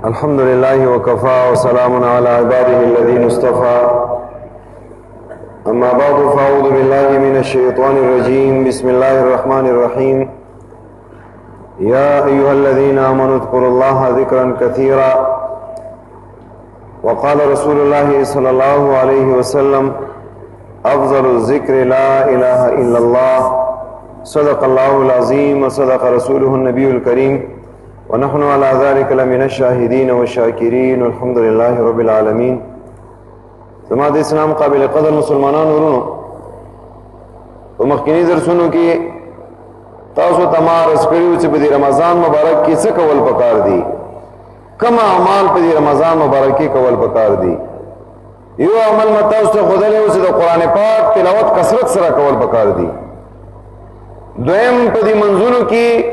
الحمد لله وكفى وسلام على عباده الذين اصطفى. أما بعد فأعوذ بالله من الشيطان الرجيم. بسم الله الرحمن الرحيم. يا أيها الذين آمنوا اذكروا الله ذكرا كثيرا. وقال رسول الله صلى الله عليه وسلم: أفضل الذكر لا إله إلا الله. صدق الله العظيم وصدق رسوله النبي الكريم، ونحن على ذلك لمن الشاهدين والشاكرين والحمد لله رب العالمين. زما د اسلام قابل قدر مسلمانان ورونو، په مخکینی درسونو کې تاسو تمارس کړیو چې په دې رمضان مبارک کې څه کول پکار دي، کوم اعمال په دې رمضان مبارک کې کول پکار دي. یو عمل متاسو ته خدای له د قران پاک تلاوت کثرت سره کول پکار دي. دویم په دې منځونو کې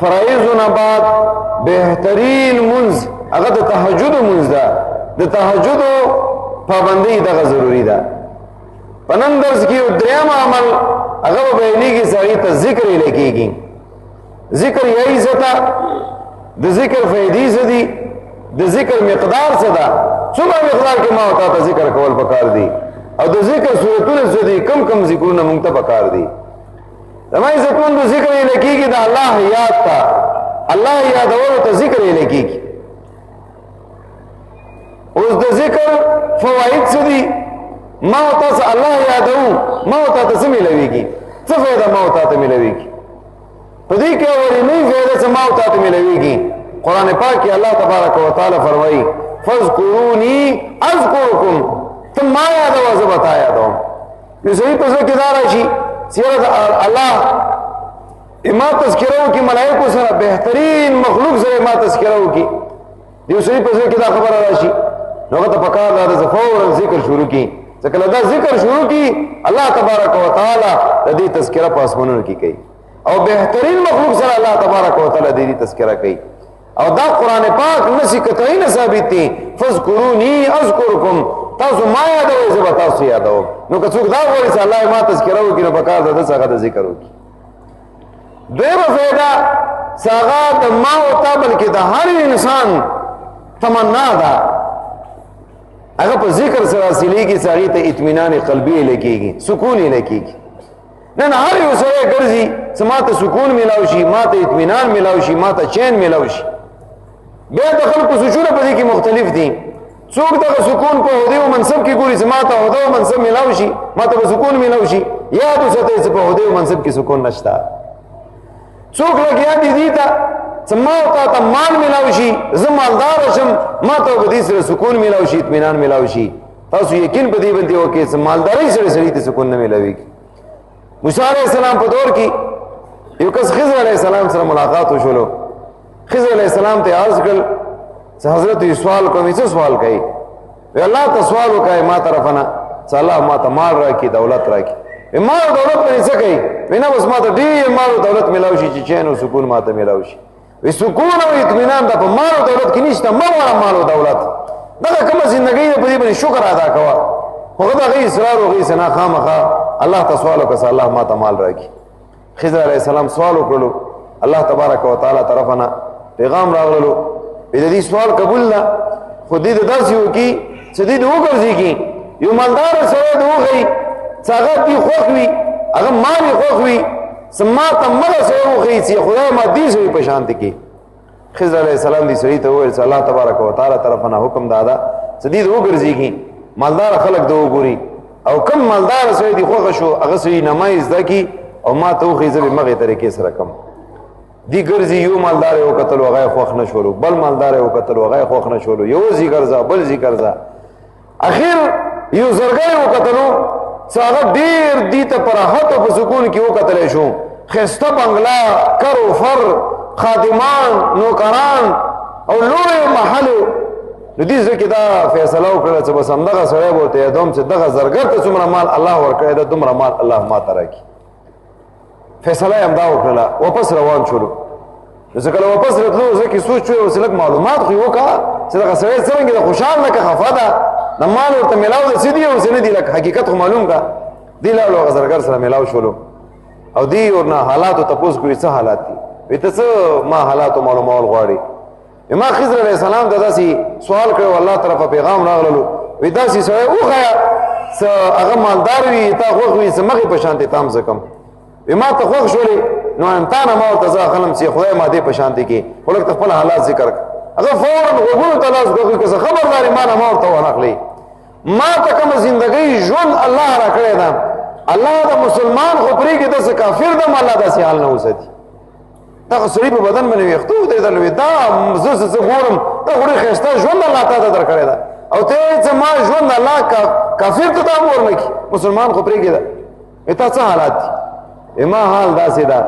فرایض نه بعد بهترین منځ هغه د تهجد منځ ده. د تهجد پابندي دغه ضروری ده. په نن درس کې یو دریم عمل هغه به نیږي سړی ته ذکر لیکيږي. ذکر یې عزت، د ذکر فائدې څه دي، د ذکر مقدار څه ده، څومره مقدار کې ما او تا ته ذکر کول پکار دي، او د ذکر صورتونه څه دي، کم کم ذکرونه مونږ ته پکار دي. زما عزتمند ذکر یې لیکيږي د الله یاد ته، الله یادولو ته ذکر یې لیکيږي. اوس د ذکر فواید څه دي؟ ما او تاسو الله یادو، ما او تاسو څه ملويږي، څه فائدہ ما او تاسو ملويږي. په دې کې اورینی فائدہ څه ما او تاسو ملويږي. قران پاک کې الله تبارک وتعالى فرمایي: فذكروني اذكركم. تم ما یادو زه بتا یادو. یو صحیح په ځکه دار شي سیرت الله ما تذکرو کی ملائکو سره بهترین مخلوق سره ما تذکرو کی. یو صحیح په ځکه دا خبره راشي نو ته پکار دا فورا ذکر شروع کی. ځکه دا ذکر شروع کی الله تبارک وتعالى د دې تذکرہ په اسمانونو کې کوي، او بهترین مخلوق سره الله تبارک وتعالى د دې تذکرہ کوي. او دا قران پاک نسی کتای نه ثابت دي. فذكروني اذكركم. تاسو ما یادوي زه به تاسو یادوم. نو که څوک دا وایي چې الله ما تذکرہ وکړي نو پکار ده څنګه د ذکر وکړي. دویمه فائدہ څنګه د ما او تا بلکې د هر انسان تمنا ده هغه په ذکر سره حاصلېږي، چې ته اطمینان قلبي لیکيږي، سکون لیکيږي. نن هر یو سره ګرځي چې ما ته سکون ملاوي شي، ما ته اطمینان ملاوي شي، ما ته چین ملاوي شي. بیا د خلکو سوچونه په دې کې مختلف دي. څوک دغه سکون په عہده او منصب کې ګوري چې ما ته عہده او منصب ملاوي شي، ما ته سکون ملاوي شي. یاد وساتئ چې په عہده او منصب کې سکون نشته. څوک لګیا دي ته چې ما ته مال ملاوي شي، زه مالدار شم، ما ته په دې سره سکون ملاوي شي، اطمینان ملاوي شي. تاسو یقین په دې باندې وکړئ چې مالداري سره سړي ته سکون نه ملاوي. موسی عليه السلام په دور کې یو کس خضر عليه السلام سره ملاقات وشولو. خضر عليه السلام ته عرض کړ چې حضرت یو سوال کوم. څه سوال کوي؟ وی الله ته سوال وکای ما طرفنا چې الله ما ته مال راکړي، دولت راکړي. مال او دولت باندې څه کوي؟ وینا بس ما ته ډیر مال او دولت ملاوي شي چې چین او سکون ما ته ملاوي شي. وی سکون او اطمینان د په مال او دولت کې نشته. مال او دولت دا کوم ژوندۍ په دې باندې شکر ادا کوه. هغه دا غي اصرار او غي سنا خامخا الله ته سوال وکړه الله ما ته مال راکړي. خضر علیه السلام سوال وکړو، الله تبارک وتعالى طرفنا پیغام راغلو. دې سوال قبول نه خو دې داسې وکي چې دې وګرځي کی یو مالدار سره دوغي څنګه دې خوخوي، هغه مال خوخوي، سمات مغه سره وخی چې خدای ما دې سوي په شانت کې. خضر علیہ السلام دې سړي ته وویل چې الله تبارک وتعالى طرفنا حکم دادا چې دې وګرځي کی مالدار خلق دو وګوري، او کم مالدار سره دې خوښ شو هغه سوي نمایز دکی او ما ته وخی زبې مغه طریقې سره کم دی ګرځي. یو مالدار یو قتل وغای خوښ نشولو، بل مالدار یو قتل وغای خوښ نشولو، یو زی ګرځا بل زی ګرځا. اخر یو زرګای یو قتلو څنګه ډیر دی ته پر راحت او سکون کې یو قتل شو. خسته بنگلا، کرو فر، خادمان، نوکران او لوی محل. نو دې ځکه دا فیصله وکړه چې بس همدغه سره بوته ادم چې دغه زرګر ته څومره مال الله ورکړي دا دومره مال الله ما ته راکړي. فیصله هم دا وکړه، واپس روان شولو. ځکه له واپس راتلو ځکه سوچ او سلک معلومات خو وکړه چې دا سره څنګه د خوشحال نه کا خفا ده د مال ورته ملاو د سیدی او سندي لک حقیقت خو معلوم کا دی له غزرګر سره ملاو شولو. او دی ورنه حالات ته پوس کوي څه حالات دي. وته څه ما حالات معلومول غواړي. ما خضر علیہ السلام ته داسې سوال کړو الله طرفه پیغام راغللو وی داسې سړی وښیه څه هغه مالدار وي تا خوښ وي څه مخې په شانتې تام زه کم وی ما ته خوښ شولې نو امتحانه ما ورته زه اخلم چې خدای ما دې په شانتې کې خو لږ ته خپل حالات ذکر کړه هغه فورا غوږونو ته لاس ګوښي که څه خبردارې ما نه ما ورته وانخلئ ما ته کومه زندګۍ ژوند الله راکړې ده الله د مسلمان خو پرېږدي داسې کافر ده هم الله داسې حال نه وساتي دغه سړي په بدن باندې ویښته ودرېدل دا زه څه ګورم دا خو ډېر ښایسته ژوند الله تا ته درکړی ده او ته یې څه ما ژوند الله کافر ته ته هم ورنه کړي مسلمان خو پرېږده تا څه حالات دي ما حال داسې ده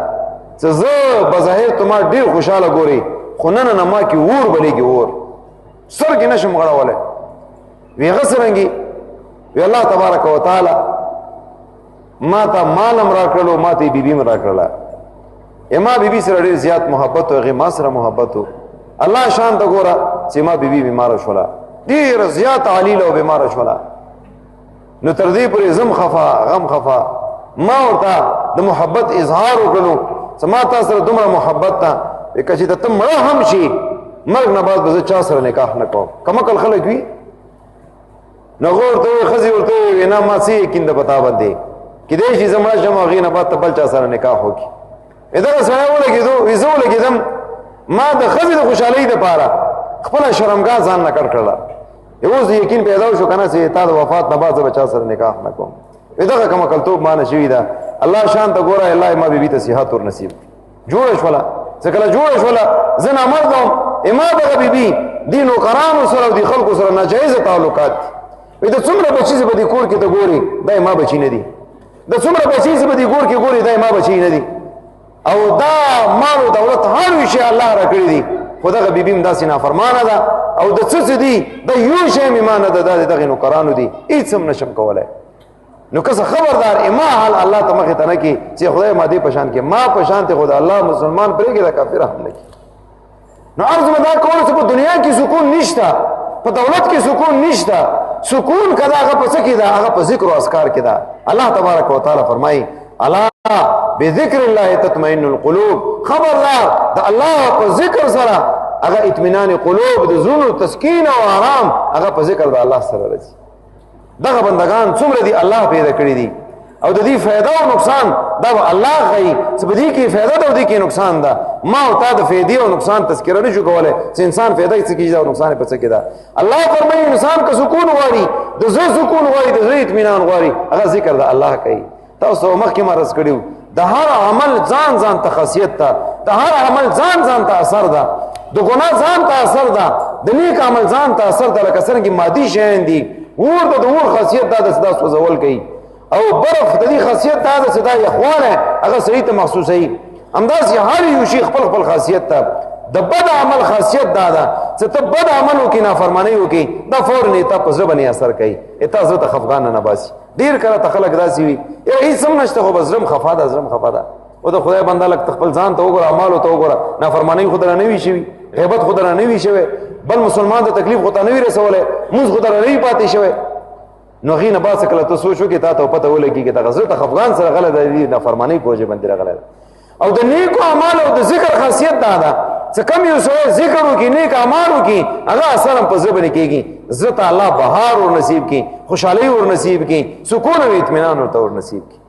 چې زه بظاهر ته ما ډېر خوشحاله ګوري خو نن ما کې اور بلېږي اور سر کې نه شم غړولی وی هغه څرنګې وی الله تبارک وتعالی ما ته مال هم راکړلو ما ته یې بیبي هم راکړله ما بیبي سره ډېر زیات محبت و هغې ما سره محبت و الله شان ته ګوره چې ما بیبي بیماره شوله ډېره زیاته علیله او بیماره شوله نو تر دې پورې زم خفا غم خفا ما ورته د محبت اظهار وکړلو چې ما تا سره دومره محبت ته که چې ته مړه هم شي مرګ نه بعد به زه چا سره نکاح نه کوم کمعقل خلک وي نو هغه ورته وایي ښځې ورته وایي نه ما څه یقین ده په تا باندې کیدای شي زه مړه شم هغې نه بعد ته بل چا سره نکاح وکړي دغه سړی ولګېدو وي زه ولګېدم ما د ښځې د خوشحالۍ دپاره خپله شرمګاه ځان نه کړ کړله اوس د یقین پیدا شو که نه چې تا د وفات نه بعد زه به چا سره نکاح نه کوم دغه کمعقلتوب ما نه شوي ده الله شان ته ګوره الله ما بیبي ته صحت ور نصیب جوړه شوله چې کله جوړه شوله زه نامرد وم ما دغه بیبي دې نوکرانو سره او دې خلکو سره ناجایزه تعلقات دي د څومره بچي چې به دې کور کې ته ګورې دا ما بچي نه دي د څومره بچي چې به دې کور کې ګورې دا ما بچي نه دي او دا مال او دولت هر یو شی الله راکړي دي خو دغه بیبي هم داسې نافرمانه ده او د څه څه دي د یو شی هم ایمان نه ده دا د دغې نوکرانو دي هېڅ هم نشم کولی نو که خبردار ما حال الله ته مخې ته نه کړي چې خدای ما دې په شان کې ما په شان ته خو د الله مسلمان پرېږدي د کافر هم نه کړي نو عرض مې دا کوله چې په دنیا کې سکون نشته په دولت کې سکون نشته سکون که ده هغه په څه کې ده هغه په ذکر او اذکار کې ده الله تبارک وتعالی فرمایي الا بذکر الله تطمئن القلوب خبردار د الله په ذکر سره هغه اطمینان قلوب د زړونو تسکین او آرام هغه په ذکر د الله سره راځي دغه بندگان څومره دي الله پیدا کړي دي او د دې فایده او نقصان دا به الله ښایي چې په دې کې فایده ده او دې کې نقصان ده ما او تا د فایدې او نقصان تذکره نه شو کولی چې انسان فایده یې څه کېږي او نقصان یې په څه کې ده الله فرمایي انسان که سکون غواړي د زړه سکون غواړي د زړه اطمینان غواړي هغه ذکر د الله کوي تاسو مخکې ما عرض کړي د هر عمل ځان ته خاصیت ده د هر عمل ځان ته اثر ده د ګناه ځان ته اثر ده د نیک عمل ځان ته اثر ده لکه څرنګه مادي شیان دي اور د اور خاصیت دا د دا سوځول کوي او برف د دې خاصیت دا د صدا یخواله هغه سړي ته محسوسوي همداسې هر یو شي خپل خپل خاصیت ته د بد عمل خاصیت دا ده چې ته بد عمل وکړې نافرماني وکړې دا فورا تا په زړه باندې اثر کوي تا زړه ته خفګان نه باسي ډېر کله ته خلک داسې وي یاره هېڅ هم نشته خو به زړه م خفا ده زړه م خفا ده او د خدای بنده لږ خپل ځان ته وګوره اعمالو ته وګوره نافرماني خو درنه نه وي شوي غیبت خو درنه نه وي شوی بل مسلمان ته تکلیف خو ته نه وي رسولی مونځ خو درنه نه وي پاتې شوی نو هغې نه بعد څه کله ته سوچ وکړې تا ته پته ولګېږي دغه زړه ته خفګان سره غلی ده د نافرمانۍ په وجې باندې راغلی ده او د نیکو اعمالو او د ذکر خاصیت دا ده چې کم یو سړی ذکر وکړي نیک اعمال وکړي هغه اثر هم په زړه باندې کېږي زړه ته الله بهار ور نصیب کړي خوشحالۍ ور نصیب کړي سکون او اطمینان ورته ور نصیب کړي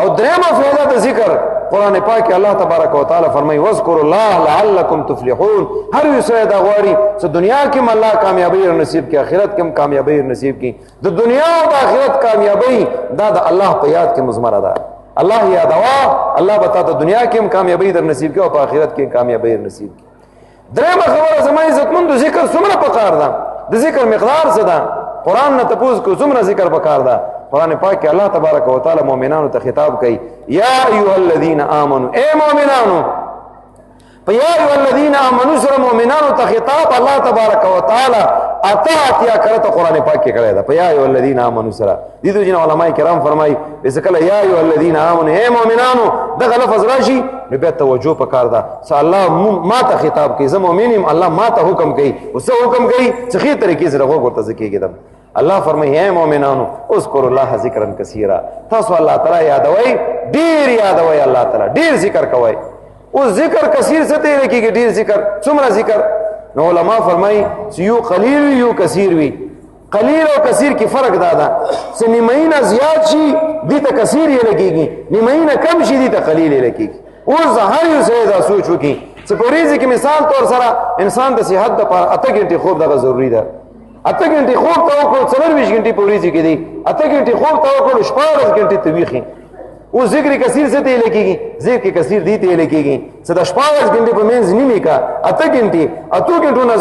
او درېمه فایده د ذکر قرآن پاک کې الله تبارک وتعالی فرمایي واذکروا الله لعلکم تفلحون هر یو سړی دا غواړي چې دنیا کې هم الله کامیابۍ ور نصیب کړي آخرت کې هم کامیابۍ ور نصیب کړي د دنیا او د آخرت کامیابۍ دا د الله په یاد کې مضمره ده الله یادوا الله به تا ته دنیا کې هم کامیابۍ در نصیب کړي او په آخرت کې کامیابۍ ور نصیب کړي درېمه خبره زما عزتمندو ذکر څومره پکار ده د ذکر مقدار څه ده قرآن نه تپوس کو څومره ذکر پکار ده قرآن پاک کې الله تبارک وتعالی مؤمنانو ته خطاب کوي یا ایها الذین آمنوا اے مؤمنانو په یا ایها الذین آمنوا سره مؤمنانو ته خطاب الله تبارک وتعالی اتیا کرته قرآن پاک کې کړی ده په یا ایها الذین آمنوا سره دي د جن علماء کرام فرمایي چې کله یا ایها الذین آمنوا اے مؤمنانو دغه لفظ راشي نو بیا توجه پکار ده چې الله ما ته خطاب کوي زه مؤمن یم الله ما ته حکم کوي او څه حکم کوي چې ښې طریقې سره غوږ ورته زه کېږدم الله فرمایي اے مؤمنانو اذکروا الله ذکرا کثیرا تاسو الله تعالی یادوئ ډېر یادوئ الله تعالی ډېر ذکر کوئ اوس ذکر کثیر څه ته ویل کېږي ډېر ذکر څومره ذکر نو علماء فرمای چې یو قلیل وي یو کثیر وي. قلیل او کثیر کې فرق دا چې نیمه زیات شي دي ته کثیر یې لګيږي، نیمه کم شي دي ته قلیل یې لګيږي. اوس هر یو څه دا سوچ وکړي چې په ورځ کې مثال طور سره انسان د صحت لپاره 8 غنټې خوب دغه ضروری ده. 8 غنټې خوب ته وکړو 24 غنټې په ورځ کې دي، 8 غنټې خوب ته وکړو 14 غنټې ته ویخي. او ذکر کثیر سے ته لکېږي، ذکر کثیر دی ته لکېږي چې د 14 غنټې په منځ نیمه کا 8 غنټې 8 غنټو نه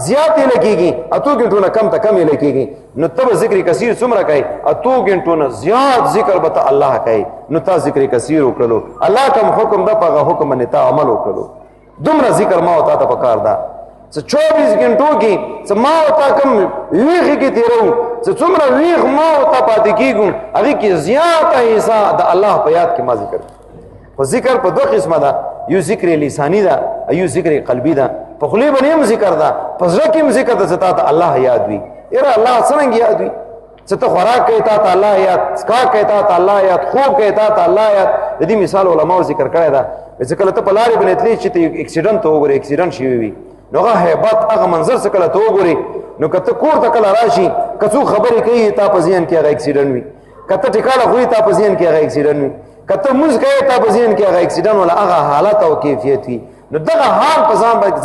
زیات لکېږي، 8 غنټو نه کم ته کم لکېږي. نو تب ذکر کثیر څومره کوي؟ 8 غنټو نه زیات ذکر به الله کوي. نو تا ذکر کثیر وکړو، الله کوم حکم ده په حکم باندې تا عمل وکړو. دومره ذکر ما او تا ته پکار ده چې 24 غنټو کې چې ما او تا کوم ویخ کې تیرو، چې څومره ویخ ما او تا پاتې کېږو، هغه کې زیاته حصہ د الله په یاد کې ما ذکر. او ذکر په دوه قسمه ده، یو ذکر لسانی ده، یو ذکر قلبی ده. په خلی باندې هم ذکر ده، په زړه کې هم ذکر ده چې تا ته الله یاد وي. یاره الله څنګه یاد وي؟ چې ته خوراک کوي تا ته الله یاد، څښاک کوي تا ته الله یاد، خوب کوي تا ته الله یاد. د دې مثال علماء ذکر کړی ده چې کله ته په لارې باندې تللی چې ته اکسیډنټ ته وګورې، اکسیډنټ شوی وي، نو هغه هیبت هغه منظر څه کله ته وګورې، نو که ته کور ته کله راشي که څوک خبرې کوي تا په ذهن کې هغه اکسیډنټ وي، که ته ټکاله خوري تا په ذهن کې هغه اکسیډنټ وي، که ته مونځ کوې تا په ذهن کې هغه اکسیډنټ ولا هغه حالت او کیفیت وي. نو دغه حال په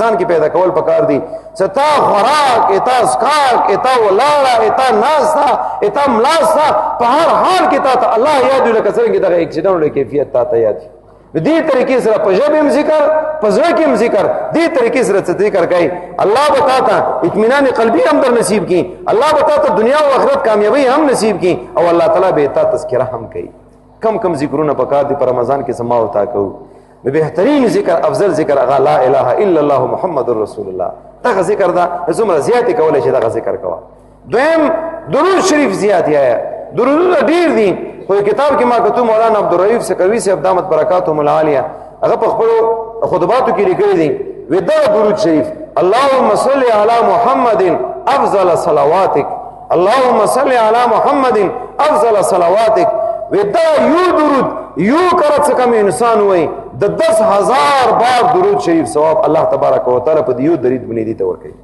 ځان کې پیدا کول پکار دي چې تا خوراک اتا څښاک اتا ولاړه اتا ناسته اتا ملاسته په هر حال کې تا ته الله یاد وي، لکه څنګه دغه اکسیډنټ ولا کیفیت تا ته یاد وي. دې طریقې سره په ژبه هم ذکر، په زړه کې هم ذکر، دې طریقې سره ذکر کوي. الله به تا ته اطمینان قلبي هم در نصیب کړي، الله به تا ته دنیا او آخرت کامیابی هم نصیب کړي، او الله تعالی به تا تذکرہ هم کوي. کم ذکرونه پکار دي په رمضان کې سما او تا کوو. بهترین ذکر افضل ذکر هغه لا اله الا الله محمد رسول الله. دغه ذکر دا زمره زیات کولای شي، دغه ذکر کوه. دویم درود شریف زیات یا درود ډیر دي. خو کتاب کې ما کتو مولانا عبدالرؤف سکروی سے دامت برکاتهم العالیه هغه په خپل خطباتو کې لیکلي دي و دا درود شریف اللهم صل علی محمد افضل صلواتک، اللهم صل علی محمد افضل صلواتک. و دا یو درود یو کرت څخه انسان وای د 10,000 بار درود شریف ثواب الله تبارک وتعالى په یو درید باندې دي تور کوي.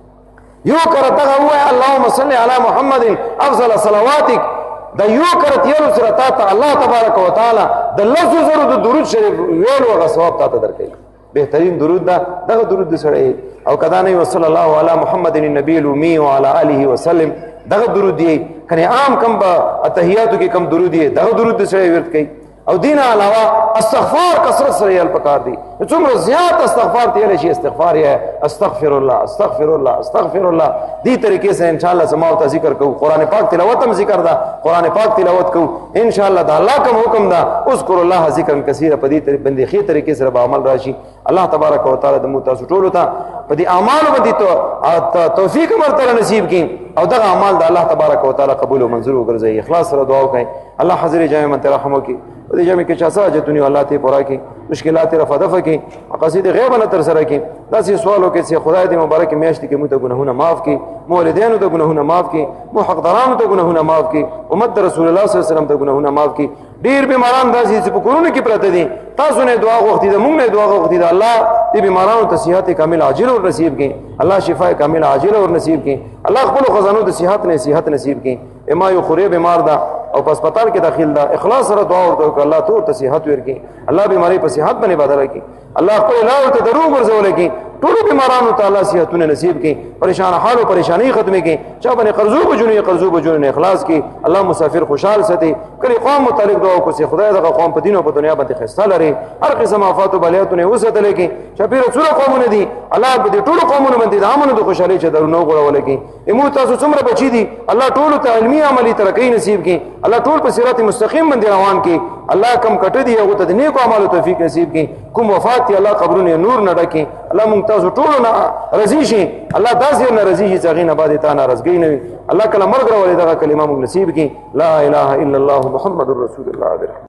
یو کرت هغه وای اللهم صل علی محمد افضل صلواتک، دا یو کرت یو سره تا الله تبارک وتعالى د 10,000 د درود شریف ویلو هغه ثواب تا ته درکړي. بهترین درود دا دغه درود سره او کدا نه صلی الله علی محمد النبی الامی وعلى اله وسلم دغه درود دی. کنه عام کم با اتحیاتو کې کم درود دی، دغه درود سره ورت کوي. او دین علاوه استغفار کثرت سره یل پکار دی. څومره زیات استغفار دی شي استغفار یې استغفر الله استغفر الله استغفر الله. دې طریقې سره ان شاء الله سما او ذکر کو، قران پاک تلاوت هم ذکر دا، قران پاک تلاوت کو ان شاء الله. دا الله کوم حکم دا اذكر الله ذکر کثیر په دې باندې خې طریقې سره به عمل راشي. الله تبارک وتعالى د مو تاسو ټول ته په دې اعمال باندې توفیق مرتبه نصیب کړي، او دغه اعمال د الله تبارک وتعالى قبول او منظور وګرځي. اخلاص سره دعا وکړئ. الله حاضر جامع من ترحم وکړي، په دې جامع کې چا ساجتونی الله ته پورا کړي، مشکلات رفع دفع کړي، مقاصد غیب نه تر سره کړي. داسې سوالو کې چې خدای دې مبارک میاشت کې موږ ته ګناهونه معاف کړي، مولدینو ته ګناهونه معاف کړي، مو حقدارانو ته ګناهونه معاف کړي، امت رسول الله صلی الله علیه وسلم ته ګناهونه معاف کړي. ډیر بیماران داسې چې په کورونو کې پراته دي، تاسو نه دعا غوښتي ده، موږ نه دعا غوښتي ده. الله دې بیمارانو ته صحت کامل عاجل او نصیب کړي، الله شفاء کامل عاجل او نصیب کړي، الله خپل خزانو د صحت نصیب کړي. اما یو خوري بیمار ده او په هسپتال کې داخل ده، اخلاص سره دعا ورته وکړه الله ته صحت ورکړي، الله بیماری په صحت باندې بدل کړي، الله خپل لار ته درو ورزول کړي. ټول بیمارانو ته الله صحتونه نصیب کړي، پریشان حال او پریشانی ختم کړي، چا باندې قرضو بجونی اخلاص کړي. الله مسافر خوشحال ساتي. کله قوم متعلق دعا کو سي خدای دغه قوم په دین او په دنیا باندې خسته لري، هر قسم آفات او بلیاتونه وساتل کړي. شپیر څوره قومونه دي الله په دې ټول قومونو باندې د امن او خوشحالي چې درنو غوړول کړي. امو تاسو څومره بچی دي الله ټول ته علمي عملي ترقی نصیب کړي، الله ټول په صراط مستقیم باندې روان کړي. الله کم کټ دي هغه ته نیکو اعمالو توفیق نصیب کړي، کوم وفات دي الله قبرونه نور نه ډکي. الله مونږ تاسو ټول نه رضی شي، الله داسې نه رضی شي چې هغه نه بعد ته ناراضګي نه وي. الله کله مرګ راولي دغه کلمه مونږ نصیب کړي. لا اله الا الله محمد رسول الله.